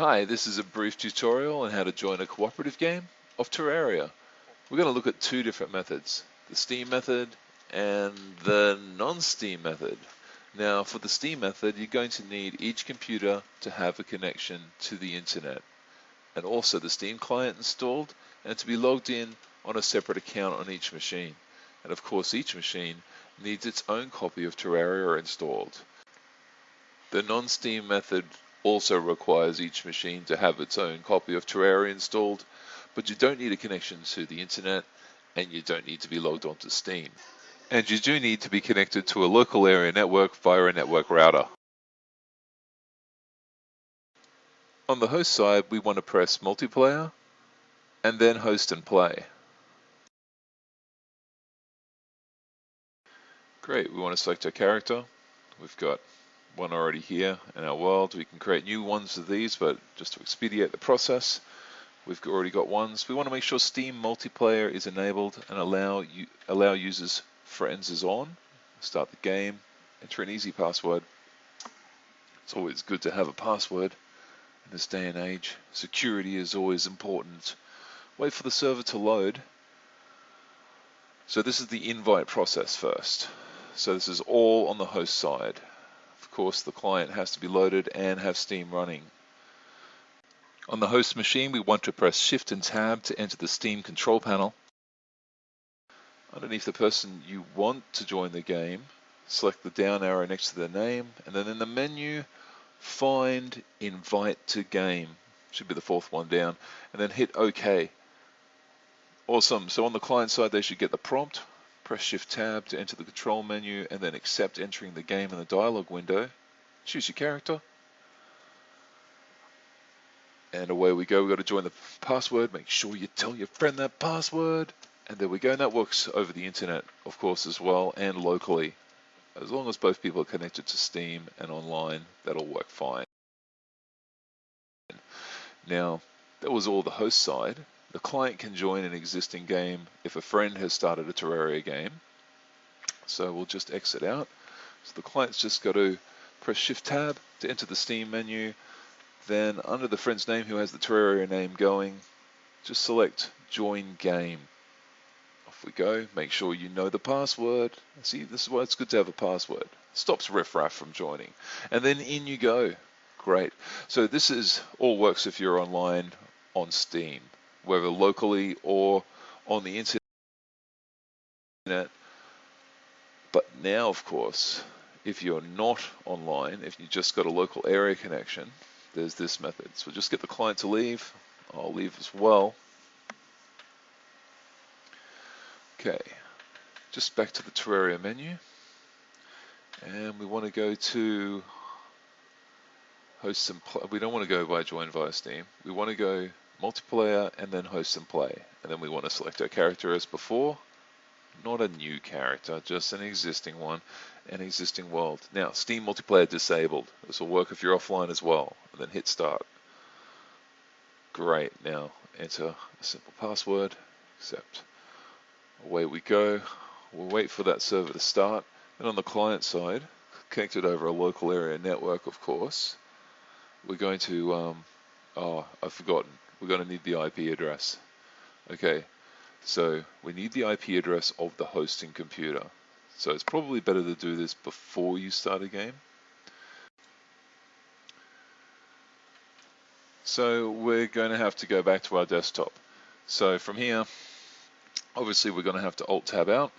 Hi, this is a brief tutorial on how to join a cooperative game of Terraria. We're going to look at two different methods, the Steam method and the non-Steam method. Now, for the Steam method, you're going to need each computer to have a connection to the internet, and also the Steam client installed, and to be logged in on a separate account on each machine. And of course, each machine needs its own copy of Terraria installed. The non-Steam method also requires each machine to have its own copy of Terraria installed, but you don't need a connection to the internet, and you don't need to be logged onto Steam. And you do need to be connected to a local area network via a network router. On the host side, we want to press multiplayer, and then host and play. Great, we want to select our character. We've got one already here in our world. We can create new ones of these, but just to expedite the process, we've already got ones. We want to make sure Steam multiplayer is enabled and allow users friends is on. Start the game, enter an easy password. It's always good to have a password in this day and age. Security is always important. Wait for the server to load. So this is the invite process first. So this is all on the host side. Of course, the client has to be loaded and have Steam running. On the host machine, we want to press Shift and Tab to enter the Steam control panel. Underneath the person you want to join the game, select the down arrow next to their name, and then in the menu, find Invite to Game. Should be the fourth one down, and then hit OK. Awesome. So on the client side, they should get the prompt. Press Shift Tab to enter the control menu, and then accept entering the game in the dialog window. Choose your character. And away we go. We've got to join the password. Make sure you tell your friend that password. And there we go. And that works over the internet, of course, as well, and locally. As long as both people are connected to Steam and online, that'll work fine. Now, that was all the host side. The client can join an existing game if a friend has started a Terraria game. So we'll just exit out. So the client's just got to press Shift Tab to enter the Steam menu. Then under the friend's name who has the Terraria name going, just select Join Game. Off we go. Make sure you know the password. See, this is why it's good to have a password. Stops riffraff from joining. And then in you go. Great. So this is all works if you're online on Steam, whether locally or on the internet. But now, of course, if you're not online, if you just got a local area connection, there's this method. So just get the client to leave. I'll leave as well. Okay, just back to the Terraria menu. And we want to go to host and play. We don't want to go by join via Steam. We want to go multiplayer and then host and play. And then we want to select our character as before. Not a new character, just an existing one, an existing world. Now, Steam multiplayer disabled. This will work if you're offline as well. And then hit start. Great. Now enter a simple password. Accept. Away we go. We'll wait for that server to start. And on the client side, connected over a local area network, of course, we're going to, I've forgotten. We're going to need the IP address. Okay, so we need the IP address of the hosting computer. So it's probably better to do this before you start a game. So we're going to have to go back to our desktop. So from here, obviously we're going to have to Alt-Tab out,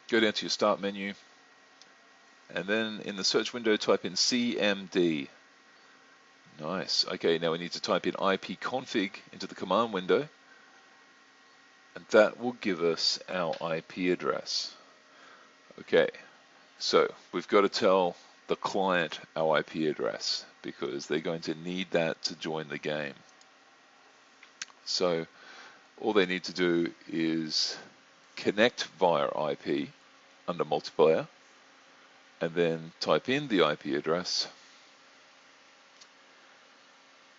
go down to your Start menu, and then in the search window type in CMD. Nice. Okay, now we need to type in ipconfig into the command window, and that will give us our IP address. Okay, so we've got to tell the client our IP address because they're going to need that to join the game. So all they need to do is connect via IP under multiplayer and then type in the IP address.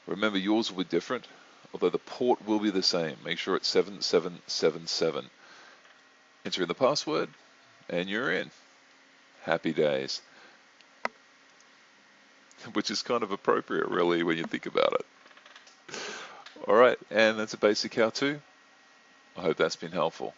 Remember, yours will be different, although the port will be the same. Make sure it's 7777. Enter in the password and you're in. Happy days. Which is kind of appropriate, really, when you think about it. Alright, and that's a basic how-to. I hope that's been helpful.